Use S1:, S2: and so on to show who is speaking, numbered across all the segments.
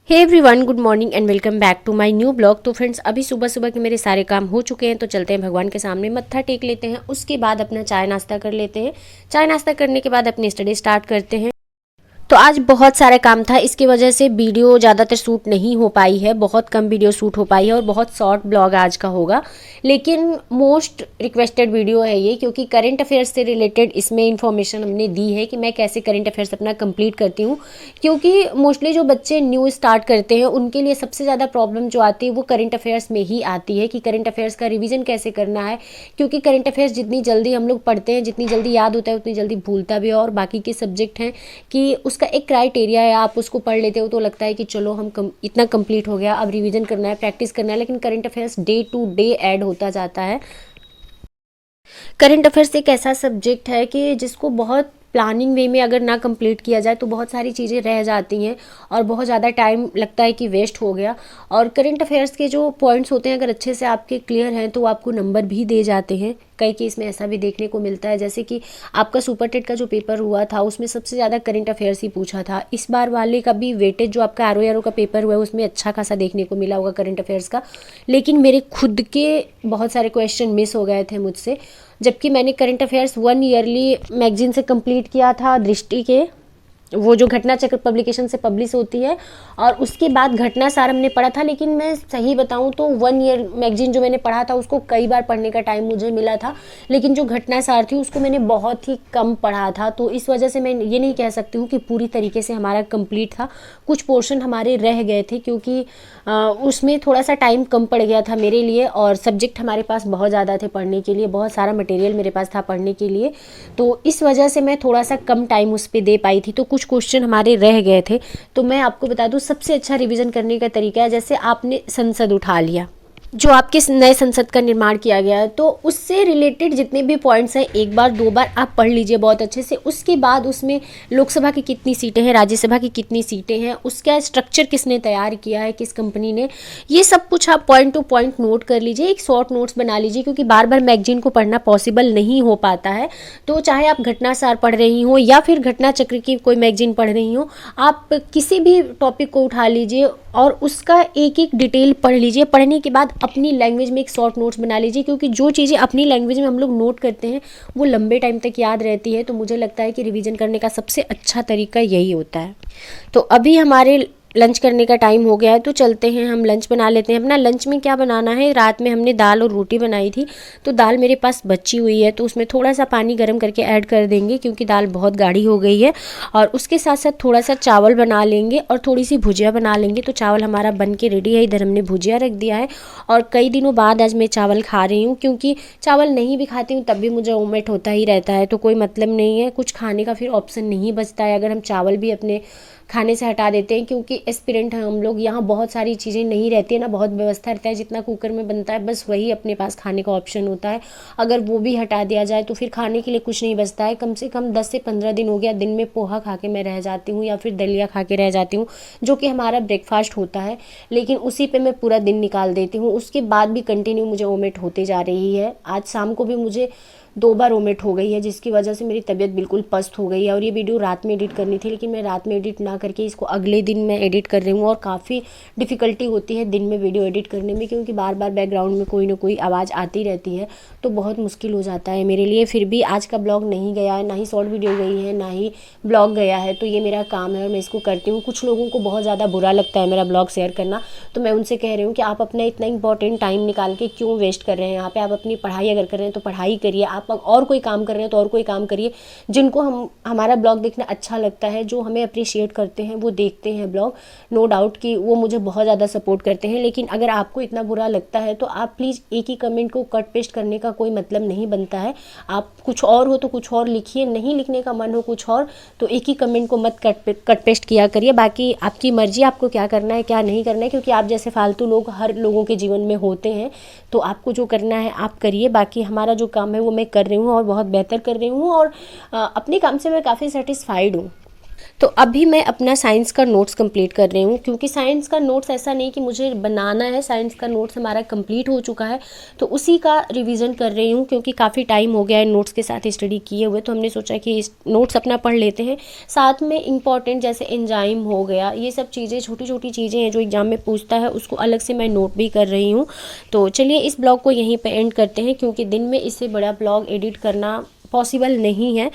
S1: Hey everyone, good morning and welcome back to my new blog. तो friends, अभी सुबह सुबह के मेरे सारे काम हो चुके हैं, तो चलते हैं भगवान के सामने, मत्था टेक लेते हैं। उसके बाद अपना चाय नाश्ता कर लेते हैं। चाय नाश्ता करने के बाद अपनी स्टडी स्टार्ट करते हैं। तो आज बहुत सारा काम था, इसकी वजह से वीडियो ज़्यादातर शूट नहीं हो पाई है, बहुत कम वीडियो शूट हो पाई है और बहुत शॉर्ट ब्लॉग आज का होगा। लेकिन मोस्ट रिक्वेस्टेड वीडियो है ये, क्योंकि करंट अफेयर्स से रिलेटेड इसमें इन्फॉर्मेशन हमने दी है कि मैं कैसे करंट अफेयर्स अपना कंप्लीट करती हूँ। क्योंकि मोस्टली जो बच्चे न्यू स्टार्ट करते हैं उनके लिए सबसे ज़्यादा प्रॉब्लम जो आती है वो करंट अफेयर्स में ही आती है कि करंट अफेयर्स का रिविज़न कैसे करना है। क्योंकि करंट अफेयर्स जितनी जल्दी हम लोग पढ़ते हैं, जितनी जल्दी याद होता है, उतनी जल्दी भूलता भी है। और बाकी के सब्जेक्ट हैं कि उसका एक क्राइटेरिया है, आप उसको पढ़ लेते हो तो लगता है कि चलो इतना कंप्लीट हो गया, अब रिवीजन करना है, प्रैक्टिस करना है। लेकिन current affairs day to day add होता जाता है। करंट अफेयर्स एक ऐसा सब्जेक्ट है कि जिसको बहुत प्लानिंग वे में अगर ना कंप्लीट किया जाए तो बहुत सारी चीज़ें रह जाती हैं और बहुत ज़्यादा टाइम लगता है कि वेस्ट हो गया। और करंट अफेयर्स के जो पॉइंट्स होते हैं अगर अच्छे से आपके क्लियर हैं तो आपको नंबर भी दे जाते हैं। कई केस में ऐसा भी देखने को मिलता है, जैसे कि आपका सुपर टेट का जो पेपर हुआ था उसमें सबसे ज़्यादा करंट अफेयर्स ही पूछा था। इस बार वाले का भी वेटेज जो आपका आर का पेपर हुआ है उसमें अच्छा खासा देखने को मिला होगा करंट अफेयर्स का। लेकिन मेरे खुद के बहुत सारे क्वेश्चन मिस हो गए थे मुझसे, जबकि मैंने करंट अफेयर्स 1 ईयरली मैगजीन से कंप्लीट किया था, दृष्टि के, वो जो घटना चक्र पब्लिकेशन से पब्लिश होती है। और उसके बाद घटना सार हमने पढ़ा था। लेकिन मैं सही बताऊं तो 1 ईयर मैगजीन जो मैंने पढ़ा था उसको कई बार पढ़ने का टाइम मुझे मिला था, लेकिन जो घटना सार थी उसको मैंने बहुत ही कम पढ़ा था। तो इस वजह से मैं ये नहीं कह सकती हूँ कि पूरी तरीके से हमारा कंप्लीट था। कुछ पोर्शन हमारे रह गए थे क्योंकि उसमें थोड़ा सा टाइम कम पड़ गया था मेरे लिए, और सब्जेक्ट हमारे पास बहुत ज़्यादा थे पढ़ने के लिए, बहुत सारा मटेरियल मेरे पास था पढ़ने के लिए। तो इस वजह से मैं थोड़ा सा कम टाइम उस पर दे पाई थी, तो कुछ क्वेश्चन हमारे रह गए थे। तो मैं आपको बता दूं, सबसे अच्छा रिवीजन करने का तरीका है, जैसे आपने संसद उठा लिया, जो आपके नए संसद का निर्माण किया गया है, तो उससे रिलेटेड जितने भी पॉइंट्स हैं एक बार दो बार आप पढ़ लीजिए बहुत अच्छे से। उसके बाद उसमें लोकसभा की कितनी सीटें हैं, राज्यसभा की कितनी सीटें हैं, उसका स्ट्रक्चर किसने तैयार किया है, किस कंपनी ने, ये सब कुछ आप पॉइंट टू पॉइंट नोट कर लीजिए, एक शॉर्ट नोट्स बना लीजिए। क्योंकि बार बार मैगजीन को पढ़ना पॉसिबल नहीं हो पाता है। तो चाहे आप घटनासार पढ़ रही हो या फिर घटना चक्र की कोई मैगजीन पढ़ रही हो, आप किसी भी टॉपिक को उठा लीजिए और उसका एक एक डिटेल पढ़ लीजिए। पढ़ने के बाद अपनी लैंग्वेज में एक शॉर्ट नोट्स बना लीजिए, क्योंकि जो चीज़ें अपनी लैंग्वेज में हम लोग नोट करते हैं वो लंबे टाइम तक याद रहती है। तो मुझे लगता है कि रिवीजन करने का सबसे अच्छा तरीका यही होता है। तो अभी हमारे लंच करने का टाइम हो गया है, तो चलते हैं हम लंच बना लेते हैं। अपना लंच में क्या बनाना है, रात में हमने दाल और रोटी बनाई थी, तो दाल मेरे पास बची हुई है, तो उसमें थोड़ा सा पानी गर्म करके ऐड कर देंगे क्योंकि दाल बहुत गाढ़ी हो गई है। और उसके साथ साथ थोड़ा सा चावल बना लेंगे और थोड़ी सी भुजिया बना लेंगे। तो चावल हमारा बन के रेडी है, इधर हमने भुजिया रख दिया है। और कई दिनों बाद आज मैं चावल खा रही हूँ, क्योंकि चावल नहीं भी खाती हूँ तब भी मुझे वोमिट होता ही रहता है, तो कोई मतलब नहीं है, कुछ खाने का फिर ऑप्शन नहीं बचता है अगर हम चावल भी अपने खाने से हटा देते हैं। क्योंकि एस्पिरेंट हैं हम लोग, यहाँ बहुत सारी चीज़ें नहीं रहती है ना, बहुत व्यवस्था रहता है, जितना कुकर में बनता है बस वही अपने पास खाने का ऑप्शन होता है। अगर वो भी हटा दिया जाए तो फिर खाने के लिए कुछ नहीं बचता है। कम से कम 10 से 15 दिन हो गया दिन में पोहा खा के मैं रह जाती हूँ या फिर दलिया खा के रह जाती हूँ, जो कि हमारा ब्रेकफास्ट होता है। लेकिन उसी पे मैं पूरा दिन निकाल देती हूँ, उसके बाद भी कंटिन्यू मुझे वोमिट होते जा रही है। आज शाम को भी मुझे 2 बार वोमिट हो गई है, जिसकी वजह से मेरी तबीयत बिल्कुल पस्त हो गई है। और ये वीडियो रात में एडिट करनी थी, लेकिन मैं रात में एडिट ना करके इसको अगले दिन मैं एडिट कर रही हूँ। और काफ़ी डिफ़िकल्टी होती है दिन में वीडियो एडिट करने में, क्योंकि बार बार बैकग्राउंड में कोई ना कोई आवाज़ आती रहती है, तो बहुत मुश्किल हो जाता है मेरे लिए। फिर भी आज का ब्लॉग नहीं गया है, ना ही शॉर्ट वीडियो गई है, ना ही ब्लॉग गया है। तो ये मेरा काम है और मैं इसको करती हूँ। कुछ लोगों को बहुत ज़्यादा बुरा लगता है मेरा ब्लॉग शेयर करना, तो मैं उनसे कह रही हूँ कि आप अपना इतना इंपॉर्टेंट टाइम निकाल के क्यों वेस्ट कर रहे हैं यहाँ पे। आप अपनी पढ़ाई अगर कर रहे हैं तो पढ़ाई करिए, आप और कोई काम कर रहे हैं तो और कोई काम करिए। जिनको हमारा ब्लॉग देखना अच्छा लगता है, जो हमें अप्रिशिएट करते हैं, वो देखते हैं ब्लॉग, नो डाउट कि वो मुझे बहुत ज़्यादा सपोर्ट करते हैं। लेकिन अगर आपको इतना बुरा लगता है तो आप प्लीज़ एक ही कमेंट को कट पेस्ट करने का कोई मतलब नहीं बनता है। आप कुछ और हो तो कुछ और लिखिए, नहीं लिखने का मन हो कुछ और तो एक ही कमेंट को मत कट पेस्ट किया करिए। बाकी आपकी मर्जी, आपको क्या करना है क्या नहीं करना है, क्योंकि आप जैसे फालतू लोग हर लोगों के जीवन में होते हैं। तो आपको जो करना है आप करिए, बाकी हमारा जो काम है वो मैं कर रही हूँ और बहुत बेहतर कर रही हूँ। और अपने काम से मैं काफ़ी सेटिस्फाइड हूँ। तो अभी मैं अपना साइंस का नोट्स कंप्लीट कर रही हूँ, क्योंकि साइंस का नोट्स ऐसा नहीं कि मुझे बनाना है, साइंस का नोट्स हमारा कंप्लीट हो चुका है, तो उसी का रिवीजन कर रही हूँ। क्योंकि काफ़ी टाइम हो गया है नोट्स के साथ स्टडी किए हुए, तो हमने सोचा कि इस नोट्स अपना पढ़ लेते हैं। साथ में इंपॉर्टेंट जैसे एंजाइम हो गया, ये सब चीज़ें छोटी छोटी चीज़ें हैं जो एग्जाम में पूछता है, उसको अलग से मैं नोट भी कर रही हूँ। तो चलिए इस ब्लॉग को यहीं पर एंड करते हैं, क्योंकि दिन में इससे बड़ा ब्लॉग एडिट करना पॉसिबल नहीं है,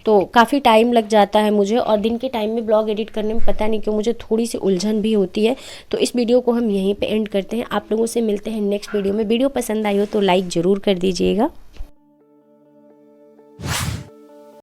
S1: तो काफ़ी टाइम लग जाता है मुझे, और दिन के टाइम में ब्लॉग एडिट करने में पता नहीं क्यों मुझे थोड़ी सी उलझन भी होती है। तो इस वीडियो को हम यहीं पे एंड करते हैं। आप लोगों से मिलते हैं नेक्स्ट वीडियो में। वीडियो पसंद आई हो तो लाइक ज़रूर कर दीजिएगा।